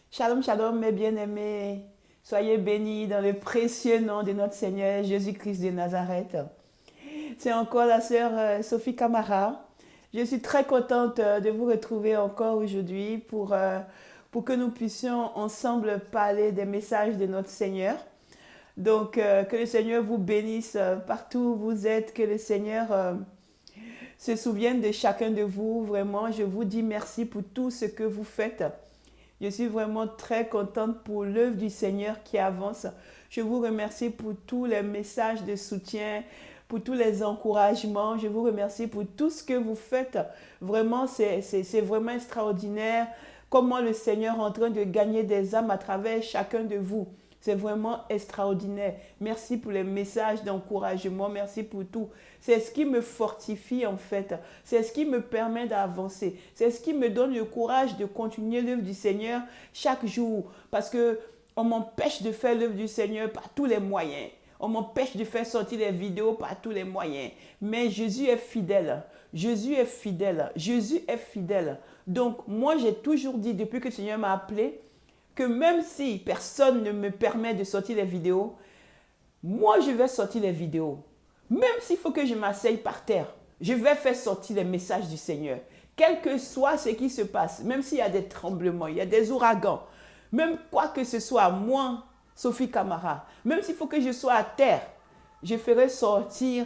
Shalom, shalom, mes bien-aimés. Soyez bénis dans le précieux nom de notre Seigneur Jésus-Christ de Nazareth. C'est encore la sœur Sophie Camara. Je suis très contente de vous retrouver encore aujourd'hui pour que nous puissions ensemble parler des messages de notre Seigneur. Donc, que le Seigneur vous bénisse partout où vous êtes, que le Seigneur se souvienne de chacun de vous. Vraiment, je vous dis merci pour tout ce que vous faites. Je suis vraiment très contente pour l'œuvre du Seigneur qui avance. Je vous remercie pour tous les messages de soutien, pour tous les encouragements. Je vous remercie pour tout ce que vous faites. Vraiment, c'est vraiment extraordinaire comment le Seigneur est en train de gagner des âmes à travers chacun de vous. C'est vraiment extraordinaire. Merci pour les messages d'encouragement. Merci pour tout. C'est ce qui me fortifie en fait. C'est ce qui me permet d'avancer. C'est ce qui me donne le courage de continuer l'œuvre du Seigneur chaque jour. Parce que on m'empêche de faire l'œuvre du Seigneur par tous les moyens. On m'empêche de faire sortir des vidéos par tous les moyens. Mais Jésus est fidèle. Jésus est fidèle. Jésus est fidèle. Donc moi j'ai toujours dit depuis que le Seigneur m'a appelé, que même si personne ne me permet de sortir les vidéos, moi je vais sortir les vidéos. Même s'il faut que je m'asseye par terre, je vais faire sortir les messages du Seigneur. Quel que soit ce qui se passe, même s'il y a des tremblements, il y a des ouragans, même quoi que ce soit, moi, Sophie Camara, même s'il faut que je sois à terre, je ferai sortir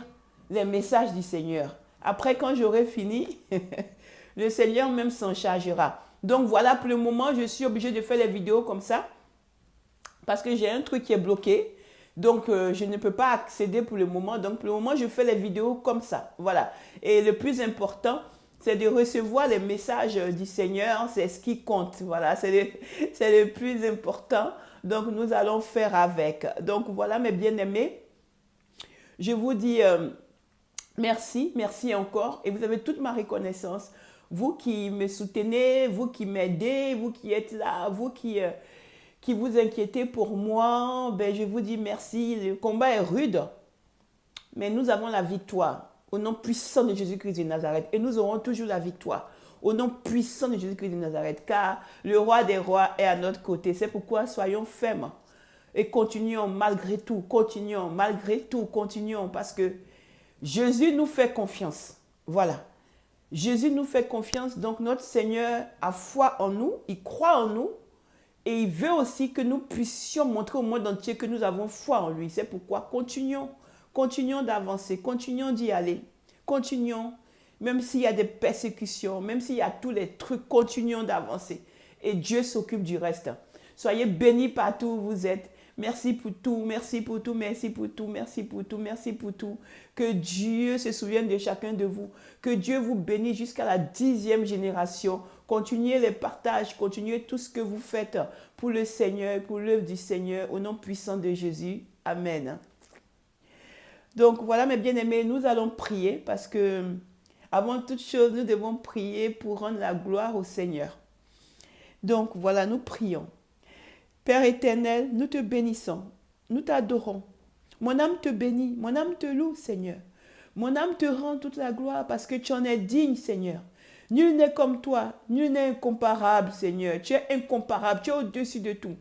les messages du Seigneur. Après, quand j'aurai fini, le Seigneur même s'en chargera. Donc voilà, pour le moment, je suis obligée de faire les vidéos comme ça parce que j'ai un truc qui est bloqué. Donc, je ne peux pas accéder pour le moment. Donc, pour le moment, je fais les vidéos comme ça. Voilà. Et le plus important, c'est de recevoir les messages du Seigneur. C'est ce qui compte. Voilà, c'est le plus important. Donc, nous allons faire avec. Donc, voilà, mes bien-aimés. Je vous dis merci, merci encore. Et vous avez toute ma reconnaissance. Vous qui me soutenez, vous qui m'aidez, vous qui êtes là, vous qui vous inquiétez pour moi, ben je vous dis merci. Le combat est rude, mais nous avons la victoire au nom puissant de Jésus-Christ de Nazareth. Et nous aurons toujours la victoire au nom puissant de Jésus-Christ de Nazareth, car le roi des rois est à notre côté. C'est pourquoi soyons fermes et continuons malgré tout, continuons, parce que Jésus nous fait confiance. Voilà. Jésus nous fait confiance, donc notre Seigneur a foi en nous, il croit en nous et il veut aussi que nous puissions montrer au monde entier que nous avons foi en lui. C'est pourquoi continuons d'avancer, continuons d'y aller, continuons, même s'il y a des persécutions, même s'il y a tous les trucs, continuons d'avancer. Et Dieu s'occupe du reste. Soyez bénis partout où vous êtes. Merci pour tout, merci pour tout, merci pour tout, merci pour tout, merci pour tout. Que Dieu se souvienne de chacun de vous. Que Dieu vous bénisse jusqu'à la 10e génération. Continuez les partages, continuez tout ce que vous faites pour le Seigneur, pour l'œuvre du Seigneur, au nom puissant de Jésus. Amen. Donc voilà mes bien-aimés, nous allons prier parce que avant toute chose, nous devons prier pour rendre la gloire au Seigneur. Donc voilà, nous prions. Père éternel, nous te bénissons, nous t'adorons. Mon âme te bénit, mon âme te loue, Seigneur. Mon âme te rend toute la gloire parce que tu en es digne, Seigneur. Nul n'est comme toi, nul n'est incomparable, Seigneur. Tu es incomparable, tu es au-dessus de tout.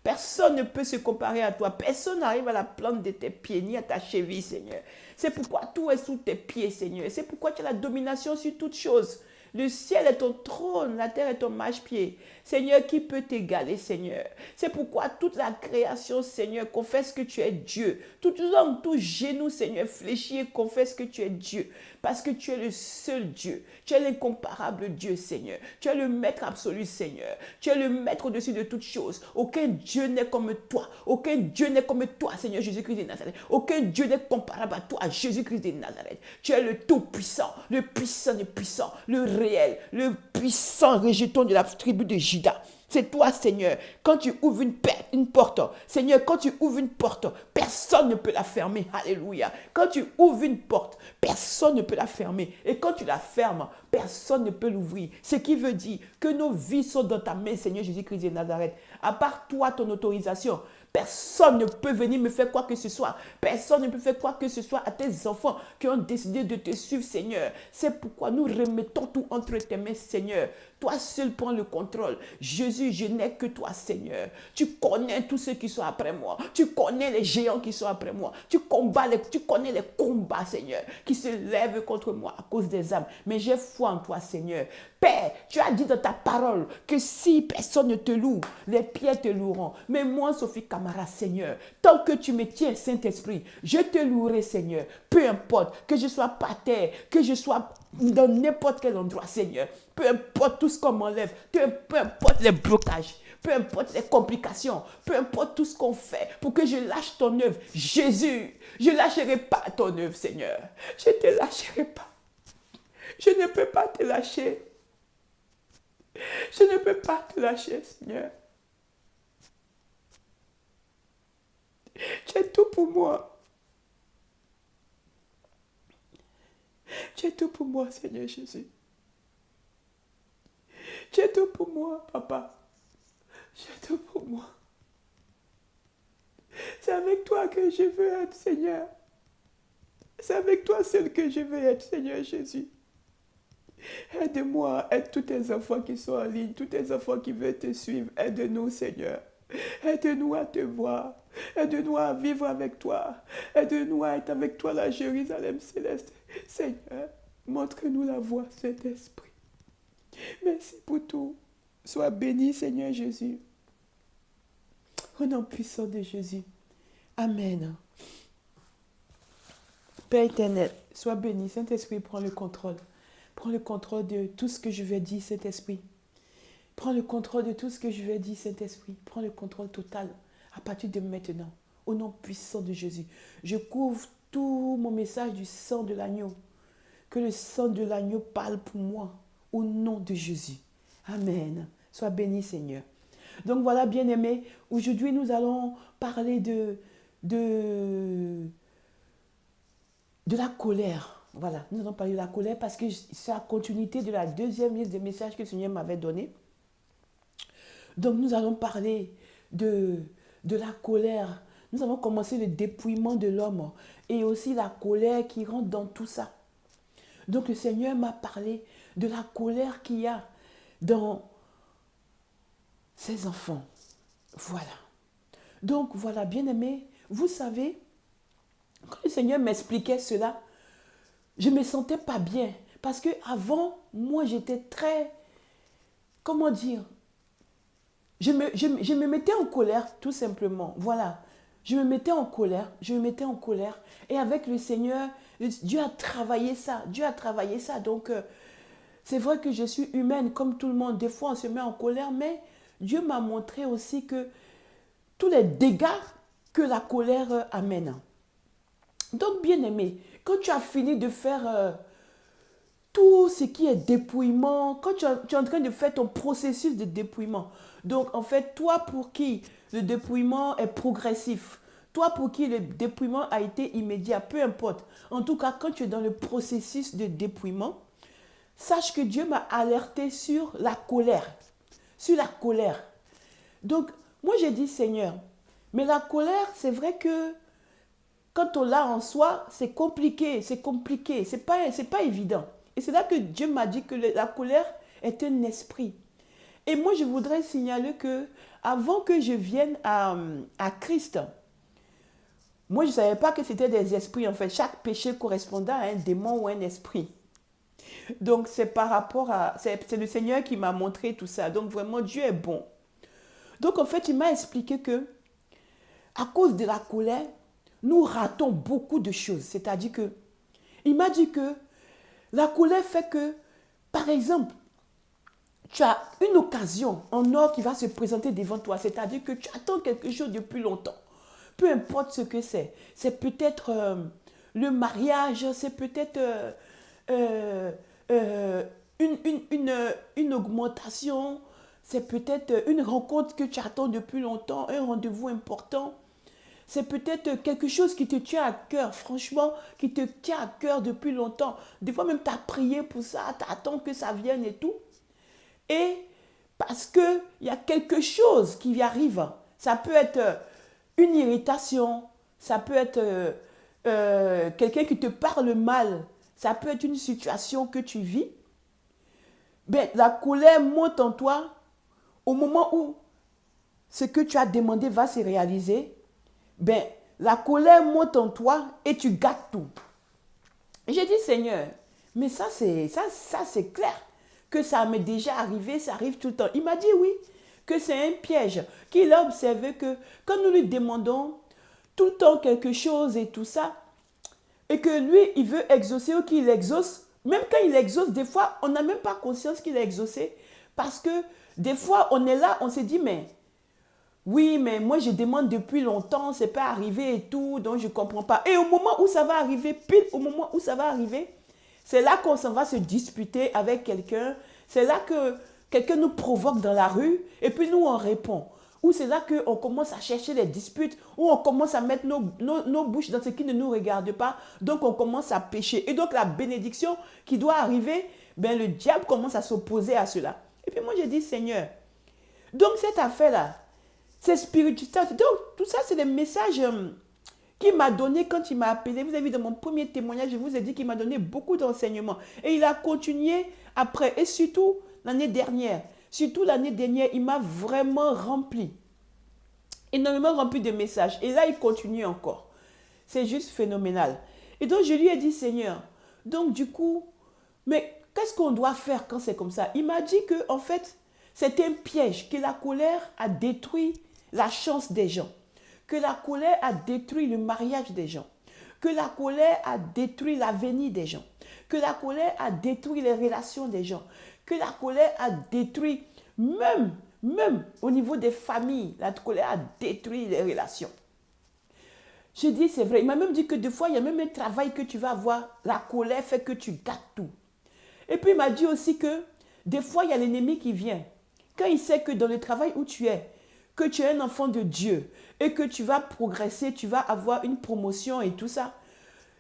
Personne ne peut se comparer à toi. Personne n'arrive à la plante de tes pieds, ni à ta cheville, Seigneur. C'est pourquoi tout est sous tes pieds, Seigneur. C'est pourquoi tu as la domination sur toutes choses. Le ciel est ton trône, la terre est ton marchepied. Seigneur, qui peut t'égaler, Seigneur? C'est pourquoi toute la création, Seigneur, confesse que tu es Dieu. Toute langue, tout genou, Seigneur, fléchit et confesse que tu es Dieu. Parce que tu es le seul Dieu. Tu es l'incomparable Dieu, Seigneur. Tu es le maître absolu, Seigneur. Tu es le maître au-dessus de toutes choses. Aucun Dieu n'est comme toi. Aucun Dieu n'est comme toi, Seigneur Jésus-Christ de Nazareth. Aucun Dieu n'est comparable à toi, Jésus-Christ de Nazareth. Tu es le tout-puissant, le puissant des puissants, le réel, le puissant rejeton de la tribu de Juda. C'est toi, Seigneur. Quand tu ouvres une porte, Seigneur, quand tu ouvres une porte, personne ne peut la fermer. Alléluia. Quand tu ouvres une porte, personne ne peut la fermer. Et quand tu la fermes, personne ne peut l'ouvrir. Ce qui veut dire que nos vies sont dans ta main, Seigneur Jésus-Christ de Nazareth. À part toi, ton autorisation, personne ne peut venir me faire quoi que ce soit. Personne ne peut faire quoi que ce soit à tes enfants qui ont décidé de te suivre, Seigneur. C'est pourquoi nous remettons tout entre tes mains, Seigneur. Toi seul prends le contrôle. Jésus, je n'ai que toi, Seigneur. Tu connais tous ceux qui sont après moi. Tu connais les géants qui sont après moi. Tu connais les combats, Seigneur, qui se lèvent contre moi à cause des âmes. Mais j'ai foi en toi, Seigneur. Père, tu as dit dans ta parole que si personne ne te loue, les pierres te loueront. Mais moi, Sophie Camara, Seigneur, tant que tu me tiens, Saint-Esprit, je te louerai, Seigneur. Peu importe, que je sois par terre, que je sois dans n'importe quel endroit, Seigneur. Peu importe tout ce qu'on m'enlève, peu importe les blocages, peu importe les complications, peu importe tout ce qu'on fait pour que je lâche ton œuvre. Jésus, je ne lâcherai pas ton œuvre, Seigneur. Je ne te lâcherai pas. Je ne peux pas te lâcher. Je ne peux pas te lâcher, Seigneur. Tu es tout pour moi. Tu es tout pour moi, Seigneur Jésus. Tu es tout pour moi, Papa. Tu es tout pour moi. C'est avec toi que je veux être, Seigneur. C'est avec toi seul que je veux être, Seigneur Jésus. Aide-moi, aide tous tes enfants qui sont en ligne, tous tes enfants qui veulent te suivre. Aide-nous, Seigneur. Aide-nous à te voir. Aide-nous à vivre avec toi. Aide-nous à être avec toi, la Jérusalem céleste. Seigneur, montre-nous la voie, Saint-Esprit. Merci pour tout. Sois béni, Seigneur Jésus. Au nom puissant de Jésus. Amen. Père éternel, sois béni. Saint-Esprit, prends le contrôle. Prends le contrôle de tout ce que je vais dire, Saint-Esprit. Prends le contrôle de tout ce que je vais dire, Saint-Esprit. Prends le contrôle total à partir de maintenant. Au nom puissant de Jésus. Je couvre tout mon message du sang de l'agneau. Que le sang de l'agneau parle pour moi. Au nom de Jésus. Amen. Sois béni, Seigneur. Donc voilà, bien-aimés, aujourd'hui nous allons parler de la colère. Voilà, nous allons parler de la colère parce que c'est la continuité de la deuxième liste de messages que le Seigneur m'avait donné. Donc nous allons parler de la colère. Nous allons commencer le dépouillement de l'homme et aussi la colère qui rentre dans tout ça. Donc le Seigneur m'a parlé de la colère qu'il y a dans ses enfants. Voilà. Donc voilà, bien-aimés, vous savez, quand le Seigneur m'expliquait cela, je ne me sentais pas bien. Parce qu'avant, moi, j'étais très, comment dire, je me mettais en colère, tout simplement. Voilà. Je me mettais en colère. Et avec le Seigneur, Dieu a travaillé ça. Donc, c'est vrai que je suis humaine, comme tout le monde. Des fois, on se met en colère, mais Dieu m'a montré aussi que tous les dégâts que la colère amène. Donc, bien-aimé, quand tu as fini de faire tout ce qui est dépouillement, quand tu es en train de faire ton processus de dépouillement, donc en fait, toi pour qui le dépouillement est progressif, toi pour qui le dépouillement a été immédiat, peu importe. En tout cas, quand tu es dans le processus de dépouillement, sache que Dieu m'a alerté sur la colère. Donc, moi j'ai dit, Seigneur, mais la colère, c'est vrai que quand on l'a en soi, c'est compliqué, c'est pas évident. Et c'est là que Dieu m'a dit que la colère est un esprit. Et moi, je voudrais signaler que avant que je vienne à Christ, moi, je ne savais pas que c'était des esprits. En fait, chaque péché correspondait à un démon ou un esprit. Donc, c'est le Seigneur qui m'a montré tout ça. Donc, vraiment, Dieu est bon. Donc, en fait, il m'a expliqué que à cause de la colère, nous ratons beaucoup de choses. C'est-à-dire que, il m'a dit que la colère fait que, par exemple, tu as une occasion en or qui va se présenter devant toi. C'est-à-dire que tu attends quelque chose depuis longtemps. Peu importe ce que c'est. C'est peut-être le mariage, c'est peut-être une augmentation, c'est peut-être une rencontre que tu attends depuis longtemps, un rendez-vous important. c'est peut-être quelque chose qui te tient à cœur, franchement, qui te tient à cœur depuis longtemps. Des fois même, tu as prié pour ça, tu attends que ça vienne et tout. Et parce qu'il y a quelque chose qui arrive. Ça peut être une irritation, ça peut être quelqu'un qui te parle mal, ça peut être une situation que tu vis. Ben, la colère monte en toi au moment où ce que tu as demandé va se réaliser. Ben, la colère monte en toi et tu gâtes tout. Et j'ai dit, Seigneur, mais ça c'est clair que ça m'est déjà arrivé, ça arrive tout le temps. Il m'a dit oui, que c'est un piège, qu'il a observé que quand nous lui demandons tout le temps quelque chose et tout ça, et que lui, il veut exaucer ou qu'il exauce, même quand il exauce, des fois, on n'a même pas conscience qu'il a exaucé, parce que des fois, on est là, on se dit, mais oui, mais moi je demande depuis longtemps, c'est pas arrivé et tout, donc je ne comprends pas. Et au moment où ça va arriver, pile au moment où ça va arriver, c'est là qu'on s'en va se disputer avec quelqu'un. C'est là que quelqu'un nous provoque dans la rue et puis nous on répond. Ou c'est là qu'on commence à chercher les disputes, ou on commence à mettre nos bouches dans ce qui ne nous regarde pas. Donc on commence à pécher. Et donc la bénédiction qui doit arriver, ben le diable commence à s'opposer à cela. Et puis moi j'ai dit, Seigneur, donc cette affaire-là, c'est spirituel. Donc, tout ça, c'est des messages qu'il m'a donné quand il m'a appelé. Vous avez vu dans mon premier témoignage, je vous ai dit qu'il m'a donné beaucoup d'enseignements. Et il a continué après. Et surtout, l'année dernière. Surtout l'année dernière, il m'a vraiment rempli. Énormément rempli de messages. Et là, il continue encore. C'est juste phénoménal. Et donc, je lui ai dit, Seigneur, donc du coup, mais qu'est-ce qu'on doit faire quand c'est comme ça? Il m'a dit que, en fait, c'est un piège, que la colère a détruit la chance des gens, que la colère a détruit le mariage des gens, que la colère a détruit l'avenir des gens, que la colère a détruit les relations des gens, que la colère a détruit même au niveau des familles, la colère a détruit les relations. Je dis, c'est vrai. Il m'a même dit que des fois, il y a même un travail que tu vas avoir, la colère fait que tu gâtes tout. Et puis il m'a dit aussi que des fois, il y a l'ennemi qui vient. Quand il sait que dans le travail où tu es un enfant de Dieu et que tu vas progresser, tu vas avoir une promotion et tout ça,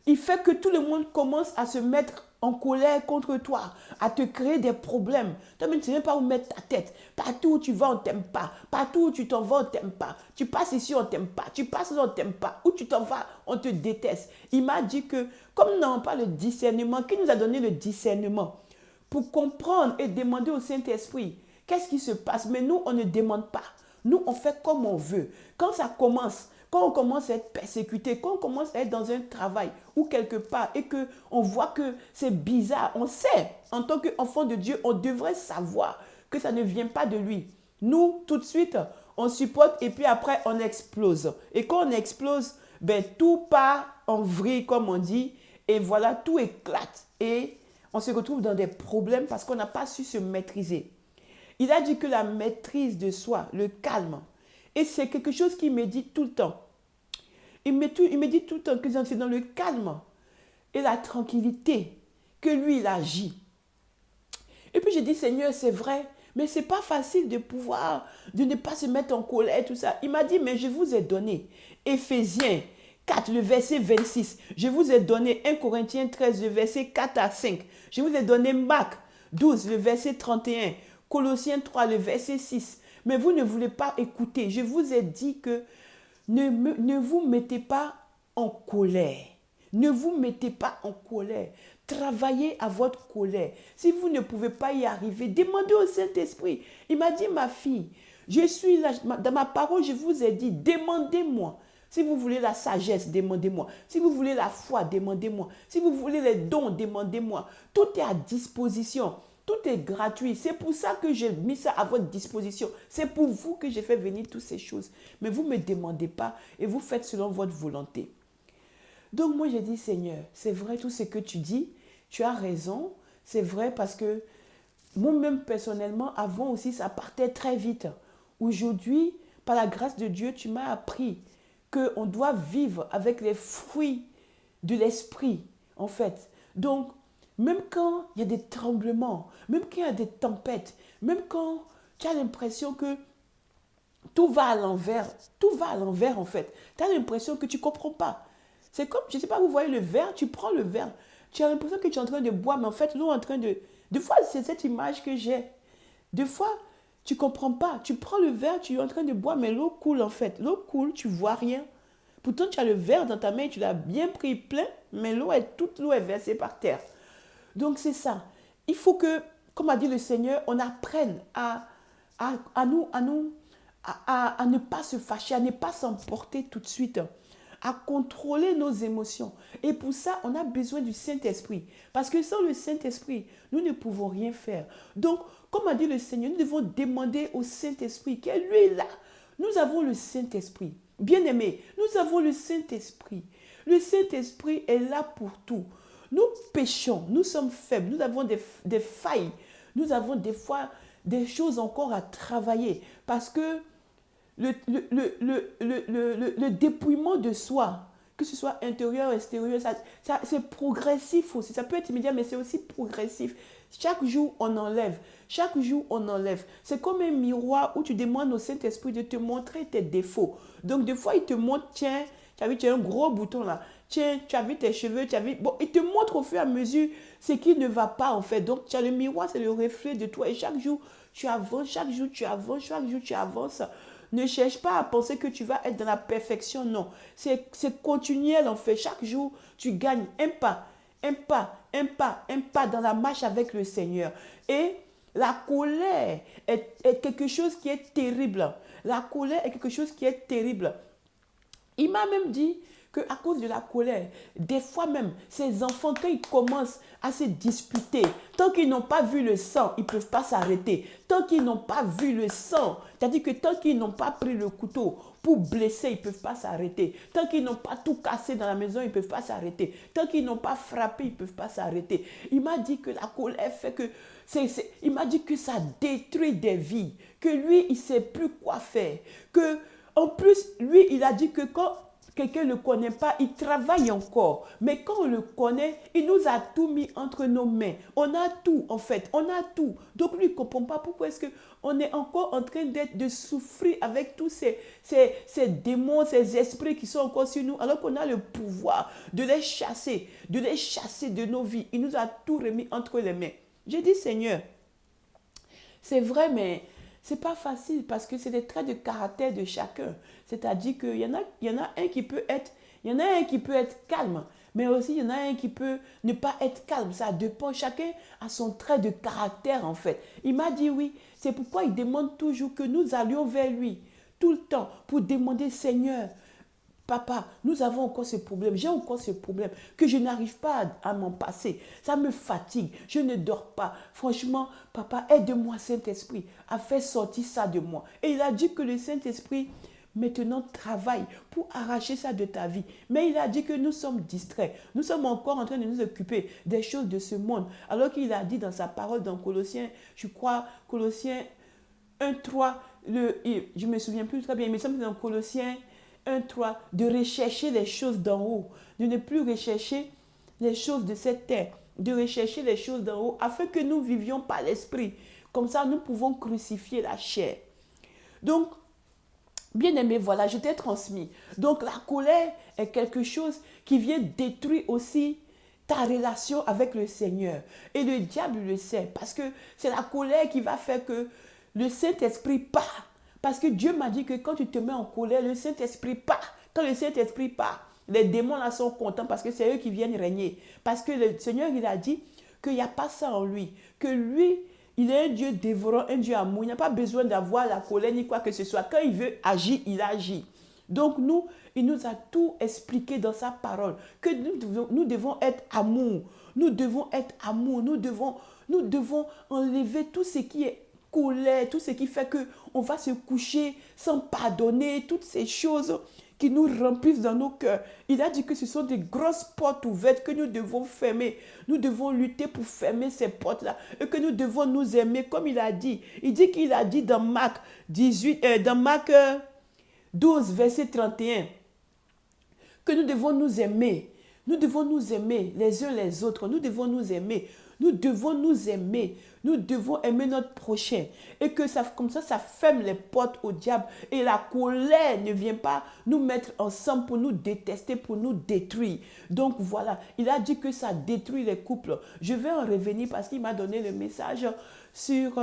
il fait que tout le monde commence à se mettre en colère contre toi, à te créer des problèmes. Toi-même, tu ne sais même pas où mettre ta tête. Partout où tu vas, on ne t'aime pas. Partout où tu t'en vas, on ne t'aime pas. Tu passes ici, on ne t'aime pas. Tu passes là, on ne t'aime pas. Où tu t'en vas, on te déteste. Il m'a dit que, comme nous n'avons pas le discernement, qui nous a donné le discernement pour comprendre et demander au Saint-Esprit, qu'est-ce qui se passe? Mais nous, on ne demande pas. Nous, on fait comme on veut. Quand ça commence, quand on commence à être persécuté, quand on commence à être dans un travail ou quelque part et qu'on voit que c'est bizarre, on sait, en tant qu'enfant de Dieu, on devrait savoir que ça ne vient pas de lui. Nous, tout de suite, on supporte et puis après, on explose. Et quand on explose, ben, tout part en vrille, comme on dit, et voilà, tout éclate. Et on se retrouve dans des problèmes parce qu'on n'a pas su se maîtriser. Il a dit que la maîtrise de soi, le calme, et c'est quelque chose qu'il me dit tout le temps. Il me dit tout le temps que c'est dans le calme et la tranquillité que lui, il agit. Et puis j'ai dit, Seigneur, c'est vrai, mais ce n'est pas facile de ne pas se mettre en colère, tout ça. Il m'a dit, mais je vous ai donné Éphésiens 4, le verset 26. Je vous ai donné 1 Corinthiens 13, le verset 4 à 5. Je vous ai donné Marc 12, le verset 31. Colossiens 3, le verset 6. Mais vous ne voulez pas écouter. Je vous ai dit que ne vous mettez pas en colère. Ne vous mettez pas en colère. Travaillez à votre colère. Si vous ne pouvez pas y arriver, demandez au Saint-Esprit. Il m'a dit, ma fille, je suis là, dans ma parole, je vous ai dit, demandez-moi. Si vous voulez la sagesse, demandez-moi. Si vous voulez la foi, demandez-moi. Si vous voulez les dons, demandez-moi. Tout est à disposition. Tout est gratuit. C'est pour ça que j'ai mis ça à votre disposition. C'est pour vous que j'ai fait venir toutes ces choses. Mais vous ne me demandez pas et vous faites selon votre volonté. Donc moi j'ai dit, Seigneur, c'est vrai tout ce que tu dis. Tu as raison. C'est vrai parce que moi-même personnellement, avant aussi, ça partait très vite. Aujourd'hui, par la grâce de Dieu, tu m'as appris qu'on doit vivre avec les fruits de l'esprit, en fait. Donc, même quand il y a des tremblements, même quand il y a des tempêtes, même quand tu as l'impression que tout va à l'envers. Tout va à l'envers en fait. Tu as l'impression que tu ne comprends pas. C'est comme, je ne sais pas, vous voyez le verre, tu prends le verre. Tu as l'impression que tu es en train de boire, mais en fait, l'eau est en train de... Des fois, c'est cette image que j'ai. Des fois, tu ne comprends pas. Tu prends le verre, tu es en train de boire, mais l'eau coule en fait. L'eau coule, tu ne vois rien. Pourtant, tu as le verre dans ta main et tu l'as bien pris plein, mais toute l'eau est versée par terre. Donc, c'est ça. Il faut que, comme a dit le Seigneur, on apprenne à ne pas se fâcher, à ne pas s'emporter tout de suite, à contrôler nos émotions. Et pour ça, on a besoin du Saint-Esprit. Parce que sans le Saint-Esprit, nous ne pouvons rien faire. Donc, comme a dit le Seigneur, nous devons demander au Saint-Esprit, qui est lui là. Nous avons le Saint-Esprit. Bien-aimés, nous avons le Saint-Esprit. Le Saint-Esprit est là pour tout. Nous péchons, nous sommes faibles, nous avons des failles. Nous avons des fois des choses encore à travailler. Parce que le dépouillement de soi, que ce soit intérieur, extérieur, c'est progressif aussi. Ça peut être immédiat, mais c'est aussi progressif. Chaque jour, on enlève. Chaque jour, on enlève. C'est comme un miroir où tu demandes au Saint-Esprit de te montrer tes défauts. Donc, des fois, il te montre, tiens, tu as vu, tu as un gros bouton là. Tiens, tu as vu tes cheveux, tu as vu... Bon, il te montre au fur et à mesure ce qui ne va pas, en fait. Donc, tu as le miroir, c'est le reflet de toi. Et chaque jour, tu avances, chaque jour, tu avances, chaque jour, tu avances. Ne cherche pas à penser que tu vas être dans la perfection, non. C'est continuel, en fait. Chaque jour, tu gagnes un pas, un pas, un pas, un pas dans la marche avec le Seigneur. Et la colère est quelque chose qui est terrible. La colère est quelque chose qui est terrible. Il m'a même dit qu'à cause de la colère, des fois même, ces enfants, quand ils commencent à se disputer, tant qu'ils n'ont pas vu le sang, ils ne peuvent pas s'arrêter. Tant qu'ils n'ont pas vu le sang, c'est-à-dire que tant qu'ils n'ont pas pris le couteau pour blesser, ils ne peuvent pas s'arrêter. Tant qu'ils n'ont pas tout cassé dans la maison, ils ne peuvent pas s'arrêter. Tant qu'ils n'ont pas frappé, ils ne peuvent pas s'arrêter. Il m'a dit que la colère fait que... il m'a dit que ça détruit des vies. Que lui, il ne sait plus quoi faire. Que, en plus, lui, il a dit que quand quelqu'un ne le connaît pas, il travaille encore. Mais quand on le connaît, il nous a tout mis entre nos mains. On a tout, en fait. On a tout. Donc, lui, il ne comprend pas pourquoi est-ce qu'on est encore en train de souffrir avec tous ces démons, ces esprits qui sont encore sur nous, alors qu'on a le pouvoir de les chasser de nos vies. Il nous a tout remis entre les mains. J'ai dit, Seigneur, c'est vrai, mais c'est pas facile parce que c'est des traits de caractère de chacun. C'est-à-dire qu'il y en a un qui peut être, il y en a un qui peut être calme, mais aussi il y en a un qui peut ne pas être calme. Ça dépend, chacun a son trait de caractère en fait. Il m'a dit oui, c'est pourquoi il demande toujours que nous allions vers lui tout le temps pour demander, Seigneur, Papa, nous avons encore ce problème, j'ai encore ce problème que je n'arrive pas à m'en passer. Ça me fatigue, je ne dors pas. Franchement, Papa, aide-moi, Saint-Esprit, à faire sortir ça de moi. Et il a dit que le Saint-Esprit, maintenant, travaille pour arracher ça de ta vie. Mais il a dit que nous sommes distraits. Nous sommes encore en train de nous occuper des choses de ce monde. Alors qu'il a dit dans sa parole dans Colossiens, je crois, Colossiens 1:3, je ne me souviens plus très bien, mais il me semble que dans Colossiens 1:3, de rechercher les choses d'en haut, de ne plus rechercher les choses de cette terre, de rechercher les choses d'en haut, afin que nous vivions par l'esprit. Comme ça, nous pouvons crucifier la chair. Donc, bien aimé, voilà, je t'ai transmis. Donc, la colère est quelque chose qui vient détruire aussi ta relation avec le Seigneur. Et le diable le sait, parce que c'est la colère qui va faire que le Saint-Esprit part. Parce que Dieu m'a dit que quand tu te mets en colère, le Saint-Esprit part. Quand le Saint-Esprit part, les démons là sont contents parce que c'est eux qui viennent régner. Parce que le Seigneur, il a dit qu'il n'y a pas ça en lui. Que lui, il est un Dieu dévorant, un Dieu amour. Il n'a pas besoin d'avoir la colère ni quoi que ce soit. Quand il veut agir, il agit. Donc il nous a tout expliqué dans sa parole. Que nous devons être amour. Nous devons être amour. Nous devons enlever tout ce qui est colère, tout ce qui fait qu'on va se coucher sans pardonner, toutes ces choses qui nous remplissent dans nos cœurs. Il a dit que ce sont des grosses portes ouvertes que nous devons fermer. Nous devons lutter pour fermer ces portes-là et que nous devons nous aimer comme il a dit. Il dit qu'il a dit dans Marc 12, verset 31, que nous devons nous aimer. Nous devons nous aimer les uns les autres. Nous devons nous aimer. Nous devons nous aimer. Nous devons aimer notre prochain. Et que ça, comme ça ferme les portes au diable. Et la colère ne vient pas nous mettre ensemble pour nous détester, pour nous détruire. Donc voilà, il a dit que ça détruit les couples. Je vais en revenir parce qu'il m'a donné le message sur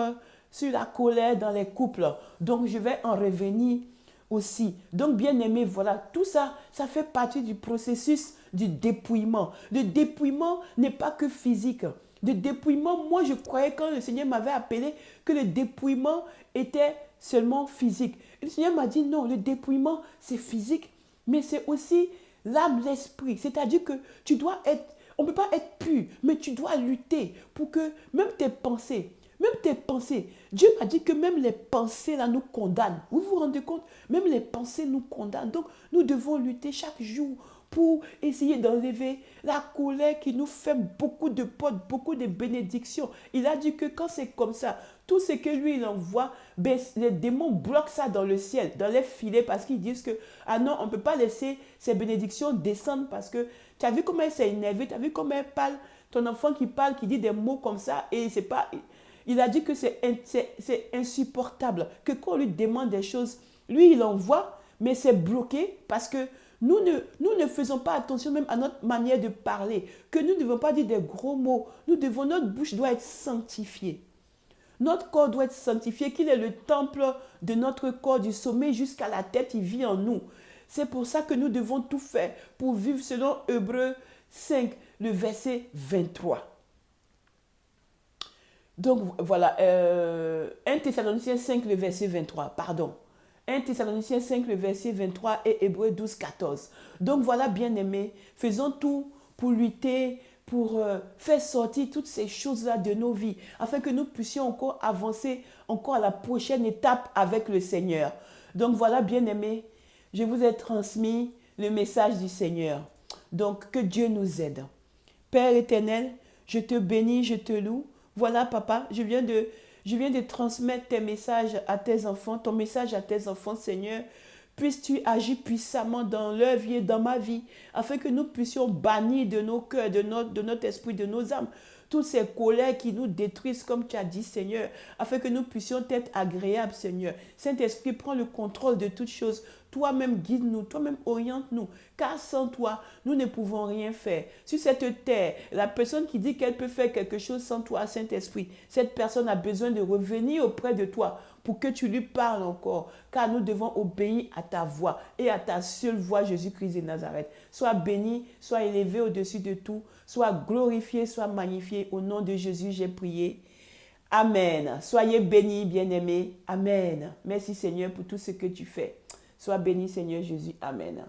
la colère dans les couples. Donc je vais en revenir aussi. Donc bien aimé, voilà, tout ça, ça fait partie du processus du dépouillement. Le dépouillement n'est pas que physique. Le dépouillement, moi je croyais quand le Seigneur m'avait appelé que le dépouillement était seulement physique. Et le Seigneur m'a dit non, le dépouillement c'est physique, mais c'est aussi l'âme, l'esprit. C'est-à-dire que tu dois être, on ne peut pas être pur, mais tu dois lutter pour que même tes pensées, Dieu m'a dit que même les pensées là nous condamnent. Vous vous rendez compte? Même les pensées nous condamnent. Donc nous devons lutter chaque jour pour essayer d'enlever la colère qui nous fait beaucoup de portes, beaucoup de bénédictions. Il a dit que quand c'est comme ça, tout ce que lui il envoie, ben, les démons bloquent ça dans le ciel, dans les filets, parce qu'ils disent que, ah non, on ne peut pas laisser ces bénédictions descendre parce que tu as vu comment elle s'est énervée, tu as vu comment elle parle, ton enfant qui parle, qui dit des mots comme ça, et c'est pas... Il a dit que c'est insupportable, que quand on lui demande des choses, lui il envoie, mais c'est bloqué parce que nous ne faisons pas attention même à notre manière de parler, que nous ne devons pas dire des gros mots, notre bouche doit être sanctifiée. Notre corps doit être sanctifié, qu'il est le temple de notre corps, du sommet jusqu'à la tête, il vit en nous. C'est pour ça que nous devons tout faire pour vivre selon Hébreux 5, le verset 23. Donc voilà, 1 Thessaloniciens 5, le verset 23, pardon. 1 Thessaloniciens 5, le verset 23 et Hébreux 12, 14. Donc voilà, bien-aimés, faisons tout pour lutter, pour faire sortir toutes ces choses-là de nos vies, afin que nous puissions encore avancer encore à la prochaine étape avec le Seigneur. Donc voilà, bien-aimés, je vous ai transmis le message du Seigneur. Donc que Dieu nous aide. Père éternel, je te bénis, je te loue. Voilà, papa, je viens de transmettre tes messages à tes enfants, ton message à tes enfants, Seigneur. Puisses-tu agir puissamment dans leur vie et dans ma vie, afin que nous puissions bannir de nos cœurs, de notre esprit, de nos âmes, toutes ces colères qui nous détruisent, comme tu as dit, Seigneur, afin que nous puissions être agréables, Seigneur. Saint-Esprit, prends le contrôle de toutes choses. Toi-même, guide-nous, toi-même, oriente-nous, car sans toi, nous ne pouvons rien faire. Sur cette terre, la personne qui dit qu'elle peut faire quelque chose sans toi, Saint-Esprit, cette personne a besoin de revenir auprès de toi pour que tu lui parles encore, car nous devons obéir à ta voix et à ta seule voix, Jésus-Christ de Nazareth. Sois béni, sois élevé au-dessus de tout, sois glorifié, sois magnifié. Au nom de Jésus, j'ai prié. Amen. Soyez bénis, bien-aimés. Amen. Merci Seigneur pour tout ce que tu fais. Sois béni, Seigneur Jésus. Amen.